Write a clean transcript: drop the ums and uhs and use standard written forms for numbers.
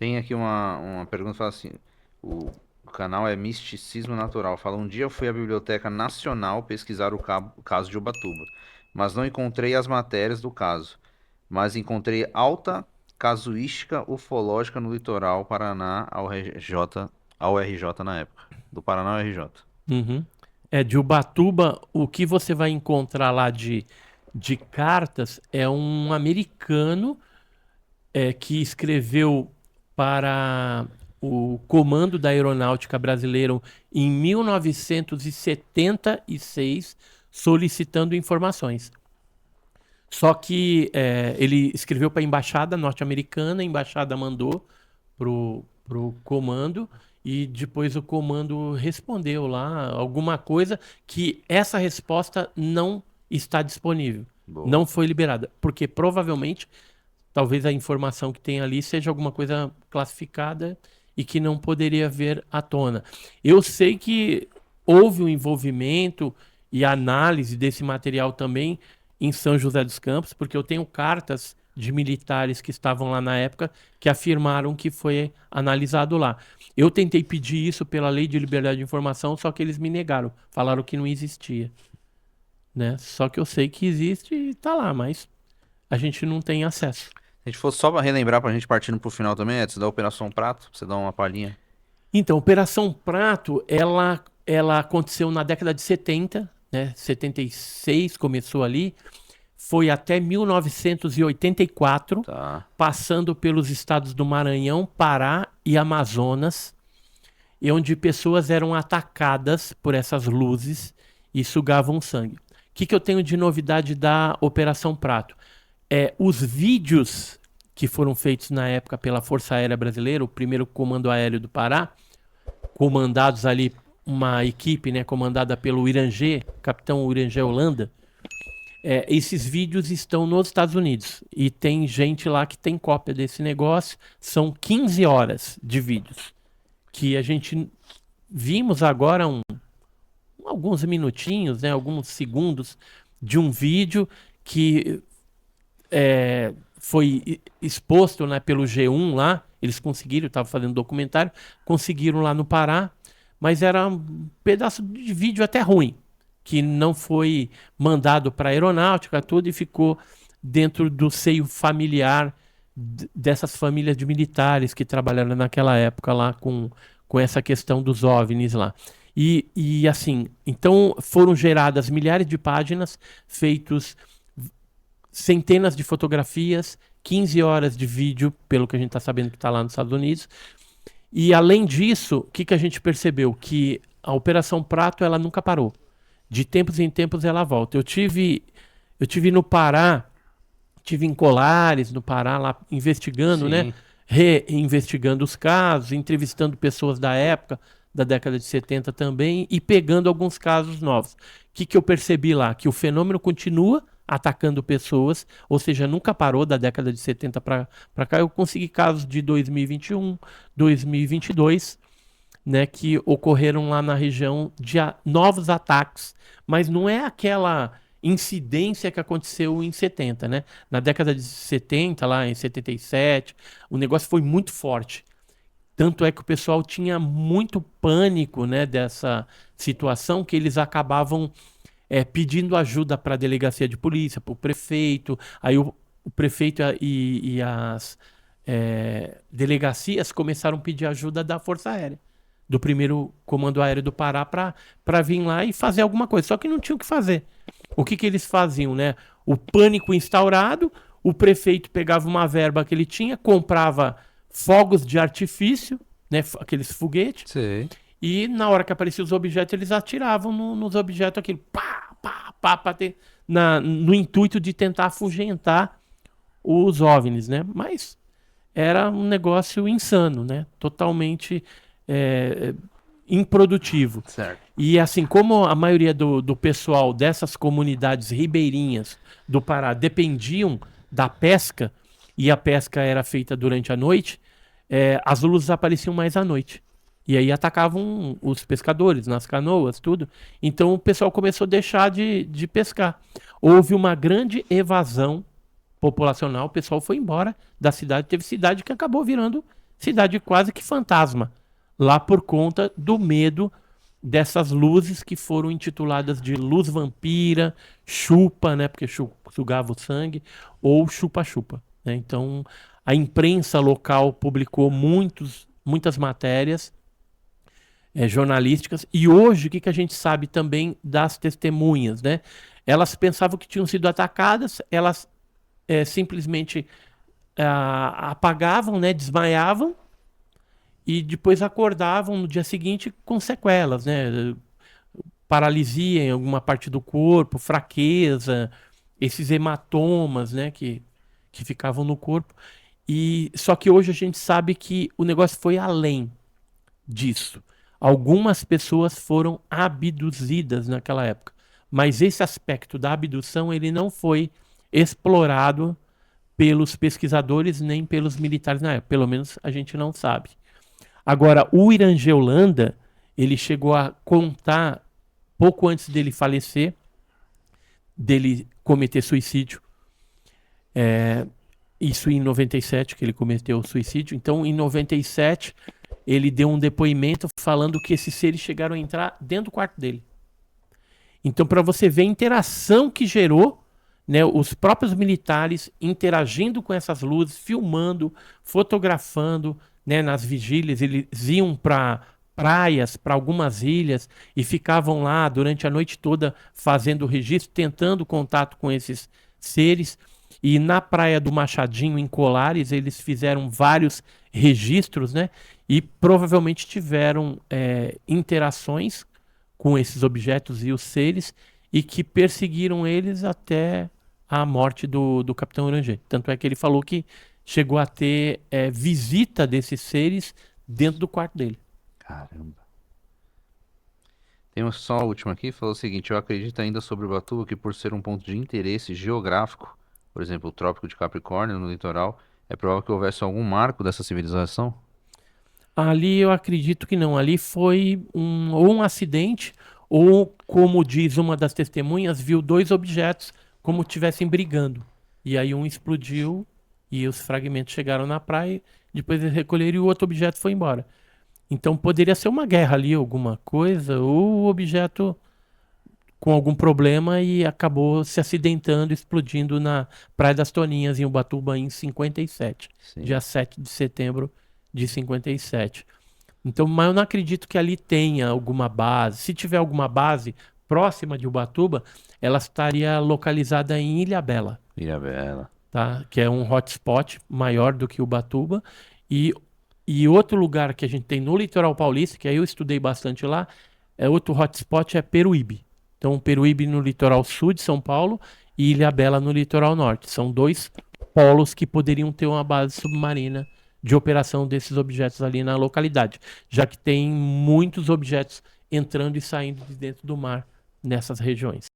Tem aqui uma pergunta que fala assim: o canal é Misticismo Natural. Fala: um dia eu fui à Biblioteca Nacional pesquisar o caso de Ubatuba, mas não encontrei as matérias do caso. Mas encontrei alta casuística ufológica no litoral Paraná ao RJ na época. Do Paraná ao RJ. Uhum. É, de Ubatuba, o que você vai encontrar lá de cartas é um americano que escreveu para o Comando da Aeronáutica Brasileira em 1976, solicitando informações. Só que ele escreveu para a embaixada norte-americana, a embaixada mandou pro comando e depois o comando respondeu lá alguma coisa que essa resposta não está disponível, Boa. não foi liberada, porque provavelmente talvez a informação que tem ali seja alguma coisa classificada e que não poderia vir à tona. Eu sei que houve um envolvimento e análise desse material também em São José dos Campos, porque eu tenho cartas de militares que estavam lá na época que afirmaram que foi analisado lá. Eu tentei pedir isso pela Lei de Liberdade de Informação, só que eles me negaram, falaram que não existia, né? Só que eu sei que existe e tá lá, mas a gente não tem acesso. Se a gente fosse só pra relembrar pra gente partindo pro final também, Edson, da Operação Prato, pra você dar uma palhinha. Então, Operação Prato, ela aconteceu na década de 70, né? 76 começou ali, foi até 1984, Tá. passando pelos estados do Maranhão, Pará e Amazonas, e onde pessoas eram atacadas por essas luzes e sugavam sangue. O que eu tenho de novidade da Operação Prato? Os vídeos que foram feitos na época pela Força Aérea Brasileira, o primeiro Comando Aéreo do Pará, comandados ali uma equipe, né, comandada pelo Irangê, capitão Irangê Holanda. Esses vídeos estão nos Estados Unidos e tem gente lá que tem cópia desse negócio. São 15 horas de vídeos que a gente vimos agora alguns minutinhos, né, alguns segundos de um vídeo que foi exposto, né, pelo G1 lá. Eles conseguiram, estavam fazendo documentário, conseguiram lá no Pará, mas era um pedaço de vídeo até ruim, que não foi mandado para a aeronáutica, tudo, e ficou dentro do seio familiar dessas famílias de militares que trabalharam naquela época lá com essa questão dos OVNIs lá. E assim, então foram geradas milhares de páginas, feitos centenas de fotografias, 15 horas de vídeo, pelo que a gente está sabendo que está lá nos Estados Unidos. E além disso, o que a gente percebeu? Que a Operação Prato ela nunca parou. De tempos em tempos ela volta. Eu tive no Pará, tive em Colares, no Pará, lá investigando, né? Sim. Reinvestigando os casos, entrevistando pessoas da época, da década de 70 também, e pegando alguns casos novos. O que eu percebi lá? Que o fenômeno continua atacando pessoas, ou seja, nunca parou da década de 70 para cá. Eu consegui casos de 2021, 2022, né, que ocorreram lá na região de novos ataques, mas não é aquela incidência que aconteceu em 70, né? Na década de 70, lá em 77, o negócio foi muito forte. Tanto é que o pessoal tinha muito pânico, né, dessa situação, que eles acabavam pedindo ajuda para a delegacia de polícia, para o prefeito. Aí o prefeito e as delegacias começaram a pedir ajuda da Força Aérea, do primeiro Comando Aéreo do Pará, para vir lá e fazer alguma coisa. Só que não tinha o que fazer. O que eles faziam, né? O pânico instaurado, o prefeito pegava uma verba que ele tinha, comprava fogos de artifício, né? Aqueles foguetes, Sei. e na hora que apareciam os objetos, eles atiravam nos objetos aquilo, pá, pá, pá, pá, no intuito de tentar afugentar os OVNIs, né? Mas era um negócio insano, né? Totalmente é, improdutivo. Certo. E assim, como a maioria do pessoal dessas comunidades ribeirinhas do Pará dependiam da pesca, e a pesca era feita durante a noite, as luzes apareciam mais à noite. E aí atacavam os pescadores nas canoas, tudo. Então o pessoal começou a deixar de pescar. Houve uma grande evasão populacional, o pessoal foi embora da cidade. Teve cidade que acabou virando cidade quase que fantasma, lá por conta do medo dessas luzes que foram intituladas de luz vampira, chupa, né, porque sugava o sangue, ou chupa-chupa, né? Então, a imprensa local publicou muitas matérias jornalísticas, e hoje o que a gente sabe também das testemunhas, né? Elas pensavam que tinham sido atacadas, elas simplesmente apagavam, né, desmaiavam, e depois acordavam no dia seguinte com sequelas, né? Paralisia em alguma parte do corpo, fraqueza, esses hematomas, né, que ficavam no corpo. E só que hoje a gente sabe que o negócio foi além disso. Algumas pessoas foram abduzidas naquela época, mas esse aspecto da abdução ele não foi explorado pelos pesquisadores nem pelos militares na época. Pelo menos a gente não sabe. Agora, o Irangê Holanda, ele chegou a contar, pouco antes dele falecer, dele cometer suicídio, isso em 97, que ele cometeu o suicídio. Então, em 97, ele deu um depoimento falando que esses seres chegaram a entrar dentro do quarto dele. Então, para você ver a interação que gerou, né, os próprios militares interagindo com essas luzes, filmando, fotografando, né, nas vigílias, eles iam para praias, para algumas ilhas e ficavam lá durante a noite toda fazendo registro, tentando contato com esses seres. E na praia do Machadinho, em Colares, eles fizeram vários registros, né? E provavelmente tiveram interações com esses objetos e os seres e que perseguiram eles até a morte do Capitão Orangê. Tanto é que ele falou que chegou a ter visita desses seres dentro do quarto dele. Caramba. Tem só a última aqui, falou o seguinte: eu acredito ainda sobre Ubatuba que por ser um ponto de interesse geográfico, por exemplo, o Trópico de Capricórnio no litoral, é provável que houvesse algum marco dessa civilização? Ali eu acredito que não. Ali foi ou um acidente, ou, como diz uma das testemunhas, viu dois objetos como estivessem brigando. E aí um explodiu e os fragmentos chegaram na praia, depois eles recolheram e o outro objeto foi embora. Então poderia ser uma guerra ali, alguma coisa, ou o objeto com algum problema e acabou se acidentando, explodindo na Praia das Toninhas, em Ubatuba, em 57, Sim. dia 7 de setembro de 57. Então, mas eu não acredito que ali tenha alguma base. Se tiver alguma base próxima de Ubatuba, ela estaria localizada em Ilhabela, Ilhabela. tá? Que é um hotspot maior do que Ubatuba. E, e outro lugar que a gente tem no litoral paulista, que aí eu estudei bastante lá, outro hotspot é Peruíbe. Então, Peruíbe no litoral sul de São Paulo e Ilhabela no litoral norte. São dois polos que poderiam ter uma base submarina de operação desses objetos ali na localidade, já que tem muitos objetos entrando e saindo de dentro do mar nessas regiões.